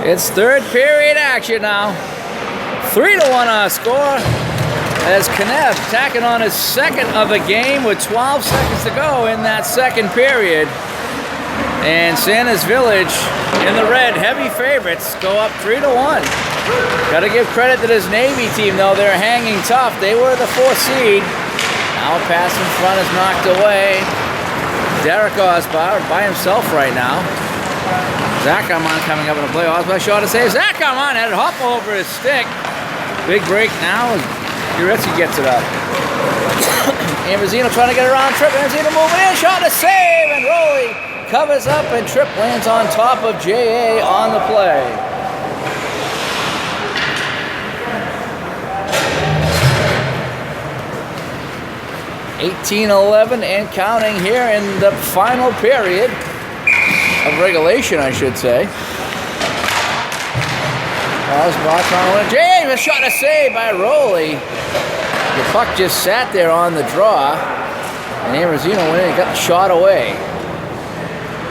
It's third period action now. 3-1 our score as Knepp tacking on his second of the game with 12 seconds to go in that second period. And Santa's Village in the red, heavy favorites, go up 3-1. Got to give credit to this Navy team, though. They're hanging tough. They were the 4th seed. Now a pass in front is knocked away. Derek Osbar by himself right now. Zach Armand coming up in the play. Osbar shot to save. Zach Armand had it hop over his stick. Big break now as Uretsky gets it up. Ambrosino trying to get around Tripp. Ambrosino moving in. Shot to save. And Rowley covers up and Tripp lands on top of J.A. on the play. (18-11) and counting here in the final period of regulation, I should say. J.A. was shot to save by Rowley. The puck just sat there on the draw, and Ambrosino went in and got the shot away.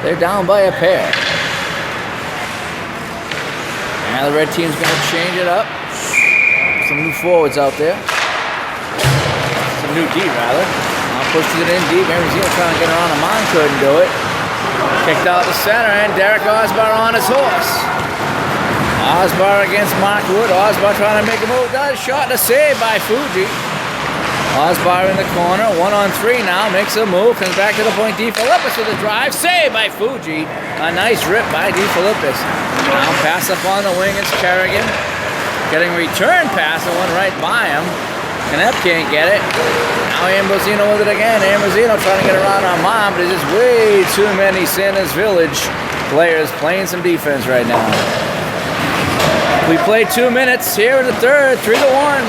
They're down by a pair. Now the red team's going to change it up. Some new forwards out there. Some new D, rather. Now pushes it in deep. Ambrosino trying to get around. Amon couldn't do it. Kicked out the center, and Derek Osbar on his horse. Osbar against Mark Wood. Osbar trying to make a move. Does shot to save by Fuji. Osbar in the corner, 1-on-3 now, makes a move, comes back to the point. DeFilippis with a drive, saved by Fuji. A nice rip by DeFilippis. Now pass up on the wing, it's Kerrigan. Getting a return pass, that went right by him. Knepp can't get it. Now Ambrosino with it again. Ambrosino trying to get around Armand, but there's just way too many Santa's Village players playing some defense right now. We played 2 minutes here in the third, 3-1.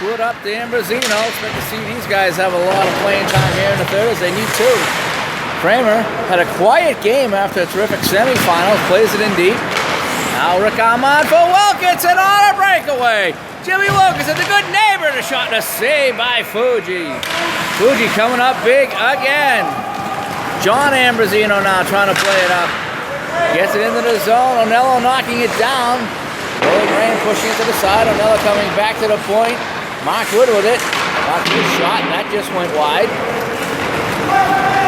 Wood up to Ambrosino. Expect to see these guys have a lot of playing time here in the third as they need to. Kramer had a quiet game after a terrific semifinals. Plays it in deep. Now Rick Armand for Wilkinson on a breakaway. Jimmy Wilkinson, the good neighbor, to shot to save by Fuji. Fuji coming up big again. John Ambrosino now trying to play it up. Gets it into the zone. Onello knocking it down. Rolling Rain pushing it to the side. Onello coming back to the point. Mark Wood with it. Mark Wood shot, and that just went wide.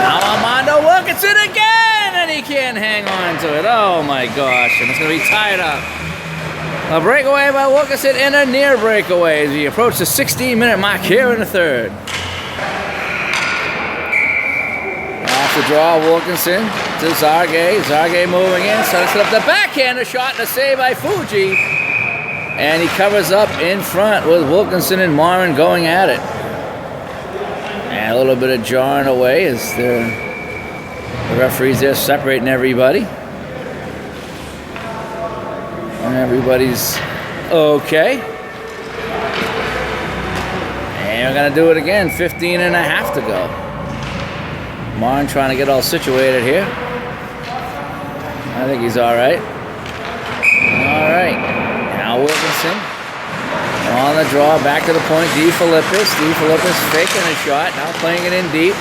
Now Armando Wilkinson again, and he can't hang on to it. Oh my gosh, and it's going to be tied up. A breakaway by Wilkinson and a near breakaway as we approach the 16-minute mark here in the third. Off the draw, Wilkinson to Zargay. Zargay moving in, sets it up the backhand, a shot and a save by Fuji. And he covers up in front with Wilkinson and Morin going at it. And a little bit of jarring away as the referees there separating everybody. And everybody's okay. And we're going to do it again. 15.5 to go. Morin trying to get all situated here. I think he's all right. All right. Now Wilkinson on the draw, back to the point. DeFilippis. DeFilippis faking a shot, now playing it in deep.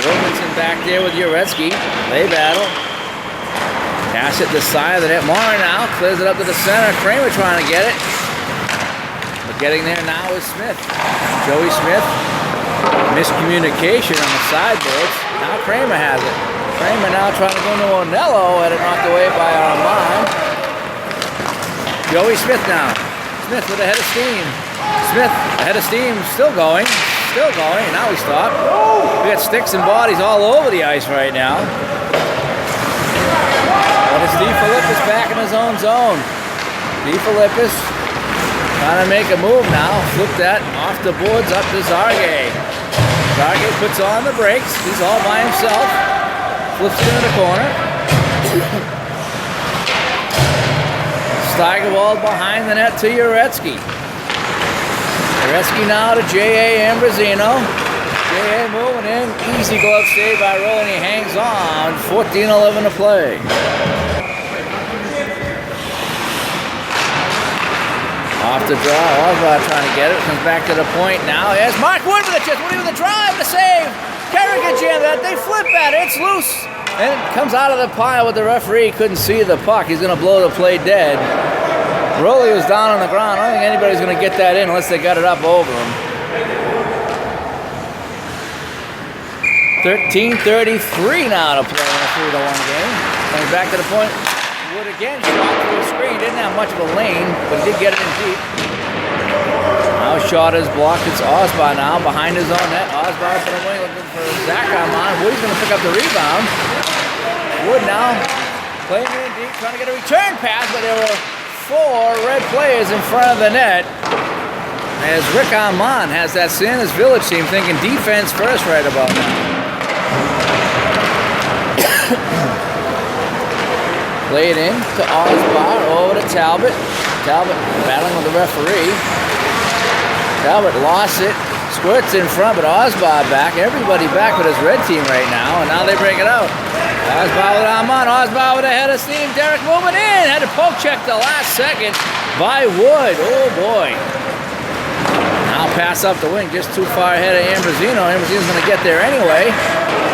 Wilkinson back there with Uretsky. They battle. Pass it to the side of the net. Morin now clears it up to the center. Kramer trying to get it. But getting there now is Smith. Joey Smith. Miscommunication on the sideboards. Now Kramer has it. Kramer now trying to go to Onello. Had it knocked away by Armand. Joey Smith now. Smith with a head of steam. Smith, ahead of steam, still going. Still going. Now we stop. We got sticks and bodies all over the ice right now. But it's DeFilippis back in his own zone. DeFilippis trying to make a move now. Flipped that off the boards up to Zargay. Zargay puts on the brakes. He's all by himself. Flips it into the corner. Steigerwald behind the net to Uretsky. Uretsky now to J.A. Ambrosino. J.A. moving in. Easy glove save by Rowley. He hangs on. 14-11 to play. Off the draw. Oswald trying to get it. Comes back to the point now. As Mark Wood with a chance. Woody with a drive. The save. Kerrigan jammed that. They flip at it. It's loose. And it comes out of the pile with the referee. Couldn't see the puck. He's going to blow the play dead. Roley was down on the ground. I don't think anybody's going to get that in unless they got it up over him. 13:33 now to play in a 3-1 game. Coming back to the point. Wood again shot through the screen. Didn't have much of a lane, but he did get it in deep. Now shot is blocked. It's Osbar now behind his own net. Osbar from the wing looking for Zach Armand. Woody's going to pick up the rebound. Wood now playing it in deep, trying to get a return pass, but there were 4 red players in front of the net. As Rick Armand has that Sanders Village team thinking defense first right about now. Play it in to Osbar, over to Talbot. Talbot battling with the referee. Talbot lost it, squirts in front, but Osbar back. Everybody back with his red team right now, and now they break it out. Osbar with Armand. Osbar with a head of steam. Derek moving in. Had to poke check the last second by Wood. Oh boy. Now pass up the wing, just too far ahead of Ambrosino. Ambrosino's going to get there anyway.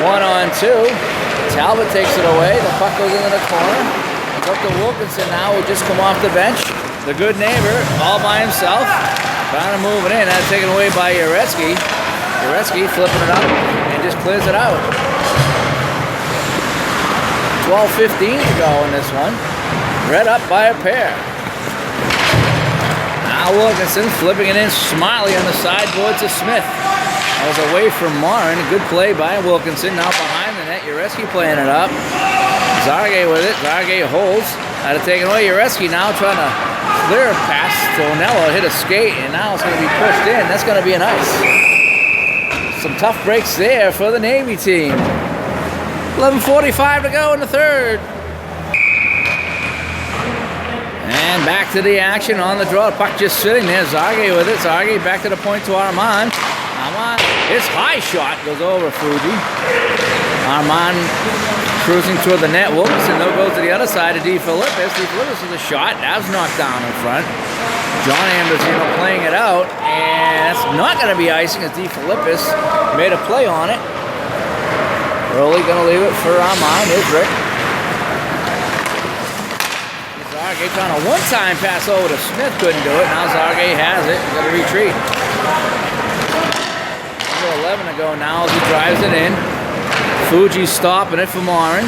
1-on-2. Talbot takes it away. The puck goes into the corner. It's up to Wilkinson now, who just come off the bench. The good neighbor, all by himself. Trying to move it in. That's taken away by Uretsky. Uretsky flipping it up and just clears it out. 12:15 to go in this one. Red up by a pair. Now Wilkinson flipping it in smartly on the sideboard to Smith. That was away from Morin. A good play by Wilkinson. Now behind the net. Uretsky playing it up. Zargay with it. Zargay holds. Had it taken away. Uretsky now trying to clear a pass to Onello. Hit a skate, and now it's going to be pushed in. That's going to be an ice. Some tough breaks there for the Navy team. 11:45 to go in the third. And back to the action on the draw. Puck just sitting there. Zargay with it. Zargay back to the point to Armand. Armand, his high shot goes over Fuji. Armand cruising toward the net. Wilkinson, though, goes to the other side of DeFilippis. DeFilippis with a shot. That was knocked down in front. John Ambrosino playing it out. And that's not going to be icing as DeFilippis made a play on it. Roley going to leave it for Armand. Here's Rick. Zargay trying a one-time pass over to Smith. Couldn't do it. Now Zargay has it. He's got to retreat. 11 to go now as he drives it in. Fuji's stopping it for Morin.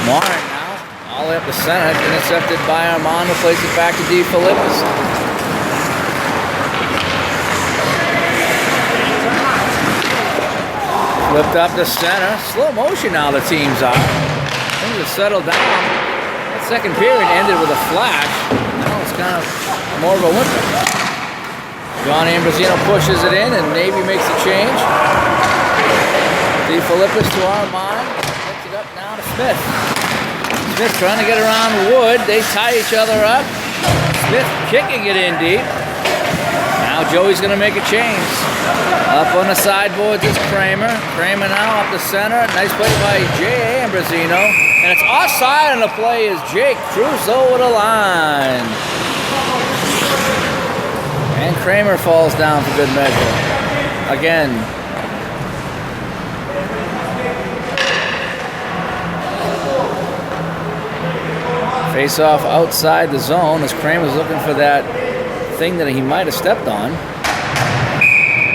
Morin now, all the way up the center, intercepted by Armand, who plays it back to DeFilippis. Flipped up the center. Slow motion now the teams are. Things have settled down. That second period ended with a flash. Now it's kind of more of a whimper. John Ambrosino pushes it in, and Navy makes the change. DeFilippis to Armand. Gets it up now to Smith. Smith trying to get around Wood. They tie each other up. Smith kicking it in deep. Now Joey's going to make a change. Up on the sideboards is Kramer. Kramer now up the center. Nice play by Jay Ambrosino. And it's offside on the play as Jake cruises over the line. And Kramer falls down for good measure. Again. Face off outside the zone as Kramer's looking for that thing that he might have stepped on.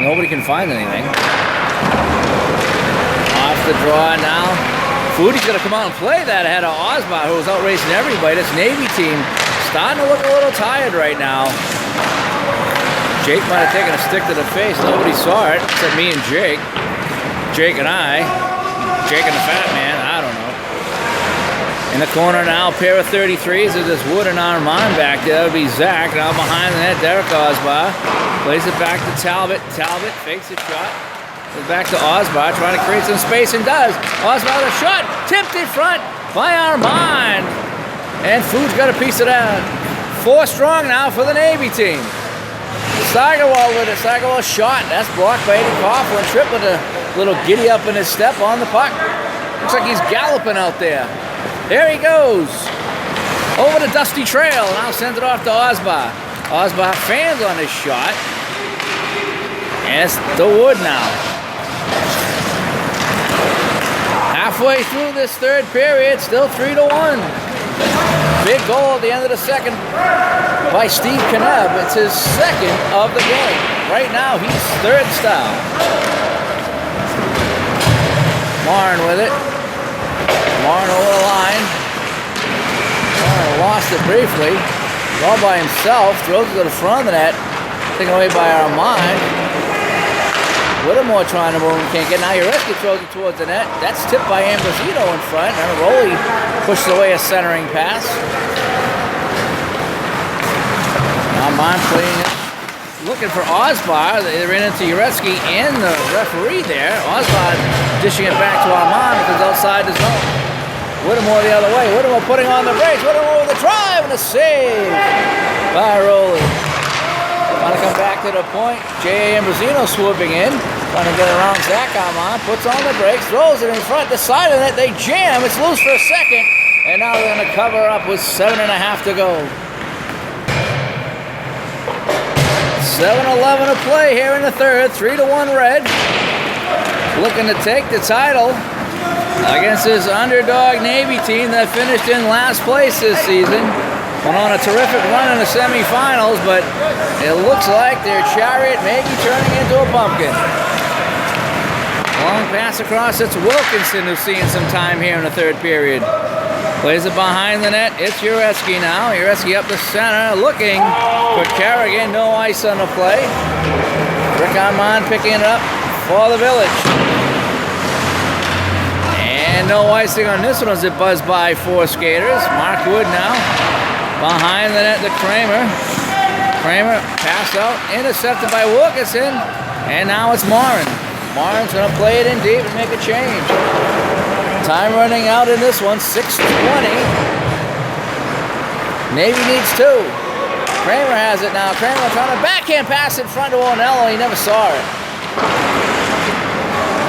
Nobody can find anything. Off the draw now. Fuji's going to come out and play that ahead of Osbar, who was out racing everybody. This Navy team starting to look a little tired right now. Jake might have taken a stick to the face. Nobody saw it except me and Jake. Jake and I. Jake and the fat man. I don't know. In the corner now, a pair of 33s. There's Wood and Armand back there. That would be Zach. Now behind the net, Derek Osbar. Plays it back to Talbot. Talbot fakes a shot. Goes back to Osbar, trying to create some space, and does. Osbar with a shot. Tipped in front by Armand. And Food's got a piece of that. 4 strong now for the Navy team. Steigerwald with a Steigerwald shot. That's blocked by Eddie Coughlin. Tripp with a little giddy up in his step on the puck. Looks like he's galloping out there. There he goes. Over the dusty trail. Now sends it off to Osbar. Osbar fans on his shot. And it's the Wood now. Halfway through this third period, still 3-1. Big goal at the end of the second by Steve Kneb. It's his second of the game. Right now, he's third style. Marn with it. Marn over the line. Marn lost it briefly. All by himself. Throws it to the front of the net. Taken away by Armand. Whittemore trying to move and can't get. Now Ureski throws it towards the net. That's tipped by Ambrosino in front. And Rowley pushes away a centering pass. Now Armand playing it. Looking for Osbar. They ran into Ureski and the referee there. Osbar dishing it back to Armand because outside the zone. Whittemore the other way. Whittemore putting on the brakes. Whittemore with a drive and a save by Rowley. Want to come back to the point. J.A. Ambrosino swooping in. Trying to get around Zach Armand. Puts on the brakes. Throws it in front. Deciding that they jam. It's loose for a second. And now they're going to cover up with 7.5 to go. 7:11 to play here in the third. 3-1 Red. Looking to take the title against this underdog Navy team that finished in last place this season. Went on a terrific run in the semifinals, but it looks like their chariot may be turning into a pumpkin. Long pass across. It's Wilkinson who's seeing some time here in the third period. Plays it behind the net. It's Ureski now. Ureski up the center, looking for Kerrigan. No ice on the play. Rick Armand picking it up for the Village. And no icing on this one as it buzzed by 4 skaters. Mark Wood now. Behind the net to Kramer. Kramer passed out, intercepted by Wilkinson. And now it's Morin. Morin's going to play it in deep and make a change. Time running out in this one, 6:20. Navy needs 2. Kramer has it now. Kramer trying to backhand pass in front to Onello. He never saw it.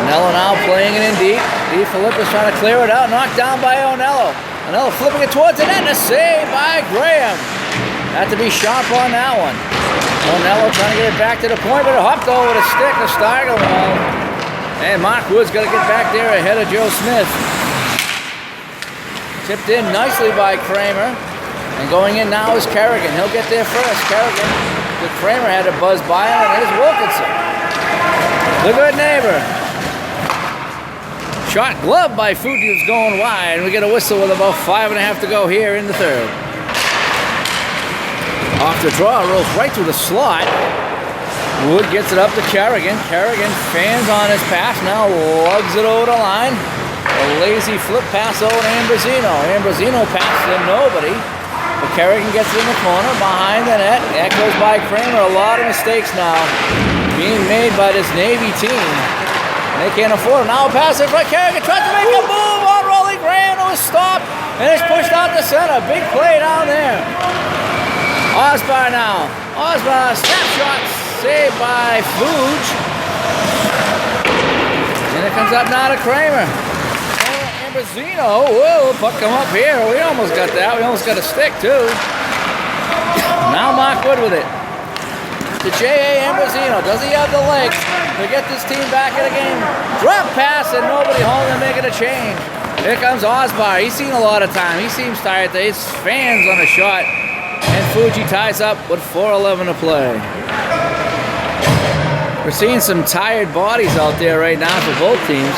Onello now playing it in deep. DeFilippo's trying to clear it out. Knocked down by Onello. Onello flipping it towards the net. And a save by Graham. Had to be sharp on that one. Onello trying to get it back to the point, but it hopped over the stick of Steigerwald. And Mark Wood's got to get back there ahead of Joe Smith. Tipped in nicely by Kramer. And going in now is Kerrigan. He'll get there first. Kerrigan. The Kramer had to buzz by him, and there's Wilkinson. The good neighbor. Shot glove by Fuji who's going wide. And we get a whistle with about 5.5 to go here in the third. Off the draw, rolls right through the slot. Wood gets it up to Kerrigan. Kerrigan fans on his pass, now lugs it over the line. A lazy flip pass over to Ambrosino. Ambrosino passes to nobody. But Kerrigan gets it in the corner behind the net. That goes by Kramer. A lot of mistakes now being made by this Navy team. And they can't afford it. Now a pass in front. Kerrigan tries to make a move on Rolly Graham. It was stopped and it's pushed out the center. Big play down there. Osbar now. Osbar, snapshot, saved by Fuge. And it comes up now to Kramer. Ambrosino, whoa, puck come up here. We almost got that. We almost got a stick too. Now Mark Wood with it. To J.A. Ambrosino. Does he have the legs to get this team back in the game? Drop pass and nobody home and making a change. Here comes Osbar. He's seen a lot of time. He seems tired. There's fans on the shot. And Fuji ties up with 4:11 to play. We're seeing some tired bodies out there right now for both teams.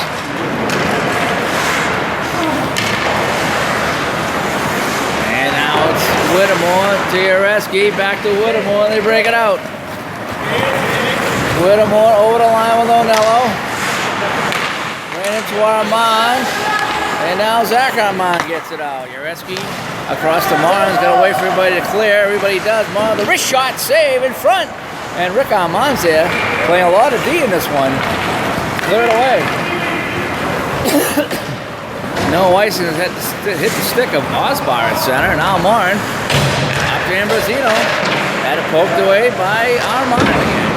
And now it's Whittemore to Ureski, back to Whittemore, and they break it out. Whittemore over the line with Onello. Ran into Armand. And now Zach Armand gets it out. Ureski across to Martin's got to wait for everybody to clear. Everybody does. Martin, the wrist shot save in front. And Rick Armand's there playing a lot of D in this one. Clear it away. No icing has hit the stick of Osbar at center. Now Martin up to Ambrosino. Had it poked away by Armand again.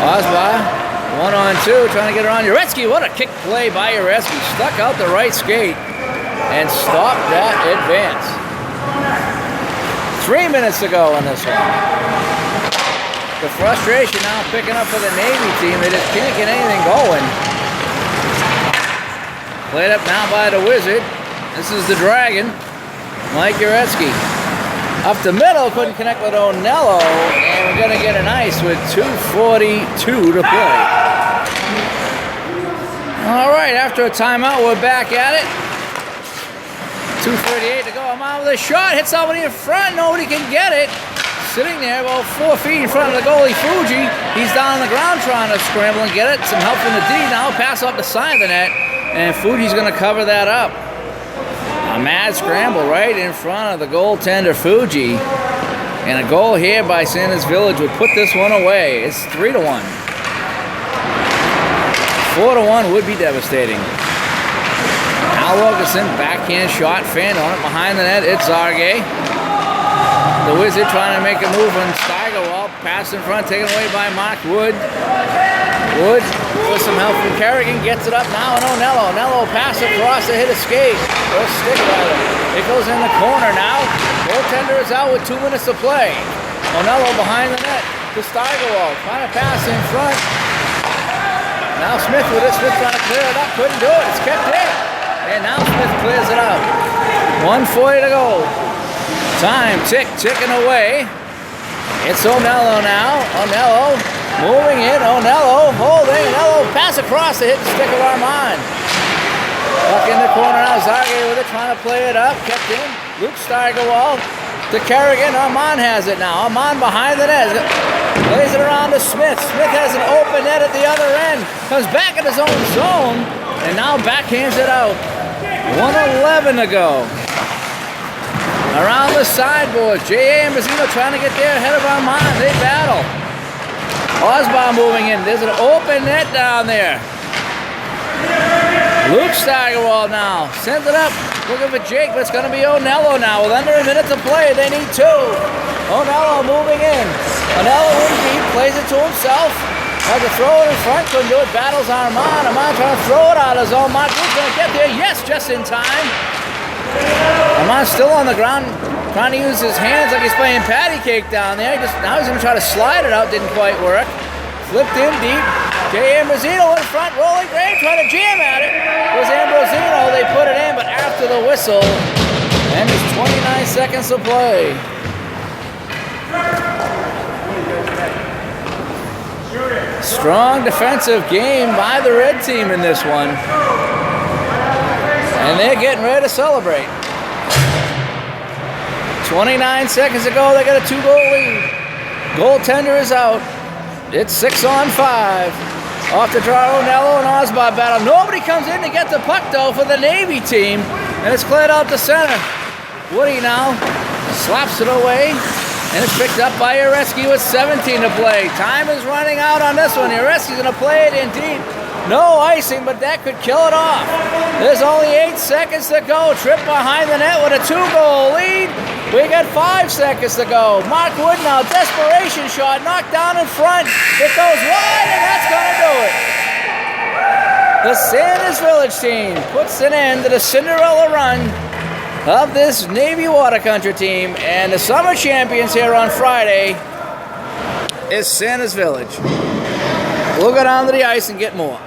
Osbar. 1-on-2, trying to get around Ureski. What a kick play by Ureski. Stuck out the right skate and stopped that advance. 3 minutes to go on this one. The frustration now picking up for the Navy team. They just can't get anything going. Played up now by the Wizard. This is the Dragon, Mike Uretsky. Up the middle, couldn't connect with Onello, and we're going to get an ice with 2:42 to play. All right, after a timeout, we're back at it. 2:38 to go. I'm out with a shot, hit somebody in front, nobody can get it. Sitting there about 4 feet in front of the goalie, Fuji. He's down on the ground trying to scramble and get it. Some help from the D. Now pass off the side of the net, and Fuji's going to cover that up. A mad scramble right in front of the goaltender, Fuji. And a goal here by Sanders Village would put this one away. It's 3-1. 4-1 would be devastating. Al Wilkerson, backhand shot, fan on it behind the net. It's Zargay. The Wizard trying to make a move on Steigerwald. Pass in front, taken away by Mark Wood. Wood, with some help from Kerrigan, gets it up now, and Onello. Onello pass across the hit escape. Or stick rather. It goes in the corner now. Goaltender is out with 2 minutes to play. Onello behind the net to Steigerwald. Trying to pass in front. Now Smith with it. Smith trying to clear it up. Couldn't do it. It's kept in. And now Smith clears it out. 1:40 to go. Time ticking away. It's Onello now. Onello moving in. Onello holding. Onello pass across to hit the stick of Armand. Back in the corner now. Zargay with it, trying to play it up. Kept in. Luke Steigerwald to Kerrigan. Armand has it now. Armand behind the net. Plays it around to Smith. Smith has an open net at the other end. Comes back in his own zone. And now backhands it out. 1:11 to go. Around the sideboard. J.A. and Mazzino trying to get there ahead of Armand. They battle. Osborne moving in. There's an open net down there. Luke Steigerwald now. Sends it up. Looking for Jake, but it's going to be Onello now. With under a minute to play, they need 2. Onello moving in. Onello in deep, plays it to himself. Has to throw it in front, couldn't do it. Battles Armand. Armand trying to throw it out of zone. Mark Wood's going to get there. Yes, just in time. Armand's still on the ground, trying to use his hands like he's playing patty cake down there. Now he's going to try to slide it out. Didn't quite work. Flipped in deep. J. Ambrosino in front. Rolling Gray trying to jam at it. It was Ambrosino. They put it in, but after the whistle. And it's 29 seconds to play. Strong defensive game by the red team in this one. And they're getting ready to celebrate. 29 seconds to go. They got a 2-goal lead. Goaltender is out. It's 6-on-5. Off the draw, Onello and Osborne battle. Nobody comes in to get the puck, though, for the Navy team. And it's cleared out to center. Woody now slaps it away. And it's picked up by Uretsky with 17 to play. Time is running out on this one. Uretsky's going to play it in deep. No icing, but that could kill it off. There's only 8 seconds to go. Trip behind the net with a 2-goal lead. We got 5 seconds to go. Mark Wood now, desperation shot, knocked down in front. It goes wide, and that's going to do it. The Sanders Village team puts an end to the Cinderella run of this Navy Water Country team, and the summer champions here on Friday is Sanders Village. We'll go down to the ice and get more.